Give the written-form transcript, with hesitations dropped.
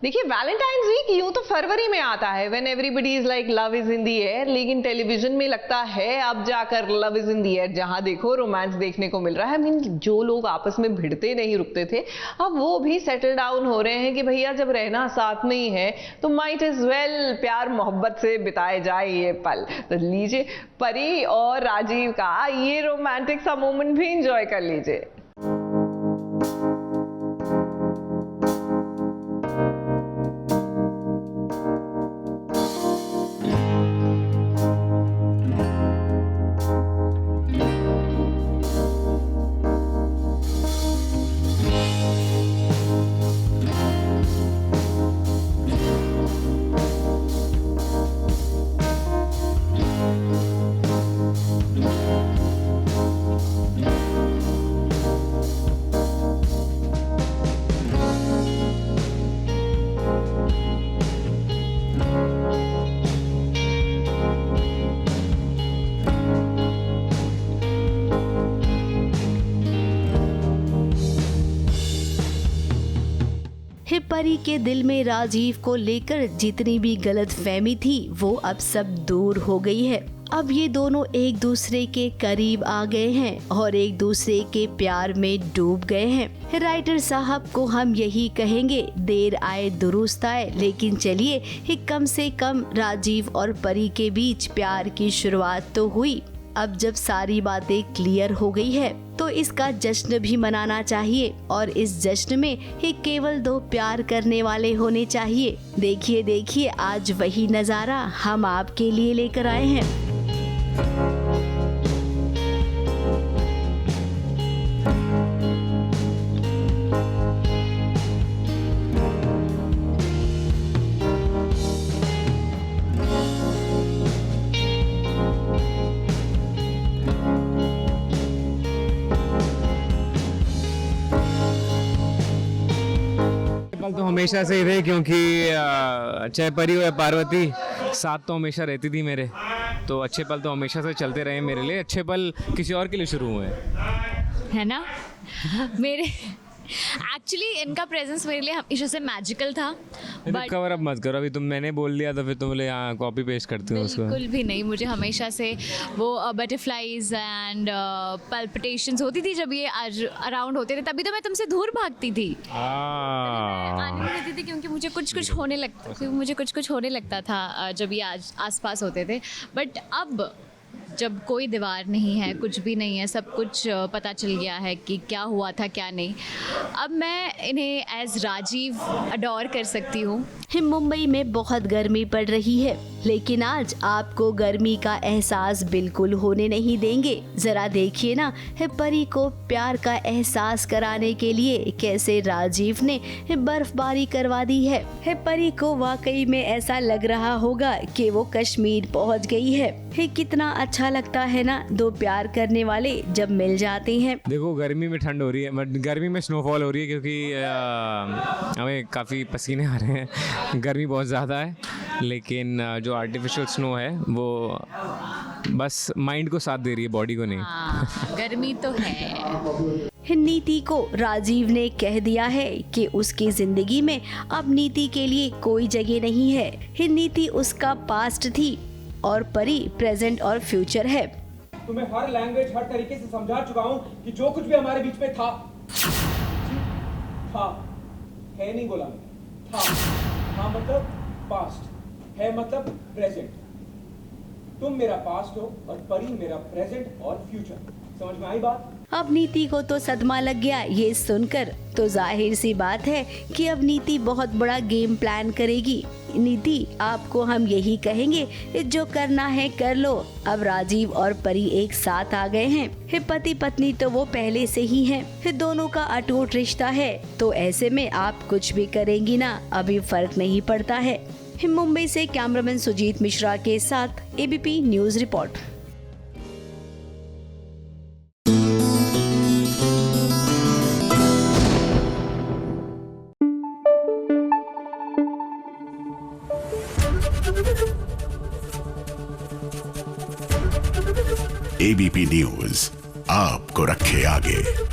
देखिए Valentine's week यूं तो फरवरी में आता है when everybody is like love is in the air, लेकिन टेलीविजन में लगता है अब जाकर love is in the air, जहां देखो रोमांस देखने को मिल रहा है। मीन जो लोग आपस में भिड़ते नहीं रुकते थे अब वो भी सेटल डाउन हो रहे हैं कि भैया जब रहना साथ में ही है तो माइट इज वेल प्यार मोहब्बत से बिताए जाए ये पल। तो लीजिए परी और राजीव का ये रोमांटिक सा मोमेंट भी एंजॉय कर लीजिए। परी के दिल में राजीव को लेकर जितनी भी गलतफहमी थी वो अब सब दूर हो गई है। अब ये दोनों एक दूसरे के करीब आ गए हैं और एक दूसरे के प्यार में डूब गए हैं। राइटर साहब को हम यही कहेंगे, देर आए दुरुस्त आए, लेकिन चलिए कम से कम राजीव और परी के बीच प्यार की शुरुआत तो हुई। अब जब सारी बातें क्लियर हो गई है तो इसका जश्न भी मनाना चाहिए और इस जश्न में ही केवल दो प्यार करने वाले होने चाहिए। देखिए देखिए आज वही नजारा हम आपके लिए लेकर आए हैं। पल तो हमेशा से ही रहे, क्योंकि चाहे परी हो या पार्वती साथ तो हमेशा रहती थी मेरे, तो अच्छे पल तो हमेशा से चलते रहे मेरे लिए। अच्छे पल किसी और के लिए शुरू हुए है ना। मेरे एक्चुअली इनका प्रेजेंस मेरे लिए हमेशा से मैजिकल था। बट कवर अप मत करो, अभी तुम मैंने बोल दिया तो फिर तुम बोले यहाँ कॉपी पेस्ट करती हूँ उसको। बिल्कुल भी नहीं, मुझे हमेशा से वो बटरफ्लाइज एंड पल्पिटेशंस होती थी जब ये अराउंड होते थे, तभी तो मैं तुमसे दूर भागती थी। आने नहीं देती थी क्योंकि मुझे कुछ होने लगता था जब ये आसपास होते थे। बट अब जब कोई दीवार नहीं है, कुछ भी नहीं है, सब कुछ पता चल गया है कि क्या हुआ था क्या नहीं, अब मैं इन्हें एज राजीव अडोर कर सकती हूँ। मुंबई में बहुत गर्मी पड़ रही है, लेकिन आज आपको गर्मी का एहसास बिल्कुल होने नहीं देंगे। जरा देखिए ना परी को प्यार का एहसास कराने के लिए कैसे राजीव ने बर्फबारी करवा दी है। परी को वाकई में ऐसा लग रहा होगा कि वो कश्मीर पहुंच गई है। कितना अच्छा लगता है ना दो प्यार करने वाले जब मिल जाते हैं। देखो गर्मी में ठंड हो रही है, बट गर्मी में स्नोफॉल हो रही है क्योंकि हमें काफ़ी पसीने आ रहे हैं, गर्मी बहुत ज़्यादा है। लेकिन जो आर्टिफिशियल स्नो है वो बस माइंड को साथ दे रही है, बॉडी को नहीं। गर्मी तो है। नीति को राजीव ने कह दिया है कि उसकी जिंदगी में अब नीति के लिए कोई जगह नहीं है। नीति उसका पास्ट थी और परी प्रेजेंट और फ्यूचर है। तुम्हें हर लैंग्वेज हर तरीके से समझा चुका हूँ कि जो कुछ भी हमारे बीच में था है नहीं बोला मैं, था मतलब पास्ट, है मतलब प्रेजेंट। तुम मेरा पास्ट हो और परी मेरा प्रेजेंट और फ्यूचर। समझ में आई बात? अब नीति को तो सदमा लग गया ये सुनकर, तो जाहिर सी बात है कि अब नीति बहुत बड़ा गेम प्लान करेगी। नीति आपको हम यही कहेंगे, जो करना है कर लो। अब राजीव और परी एक साथ आ गए हैं, पति पत्नी तो वो पहले से ही हैं, दोनों का अटूट रिश्ता है, तो ऐसे में आप कुछ भी करेंगी ना अभी फर्क नहीं पड़ता है। मुंबई से कैमरामैन सुजीत मिश्रा के साथ ABP news report. ABP news आपको रखे आगे।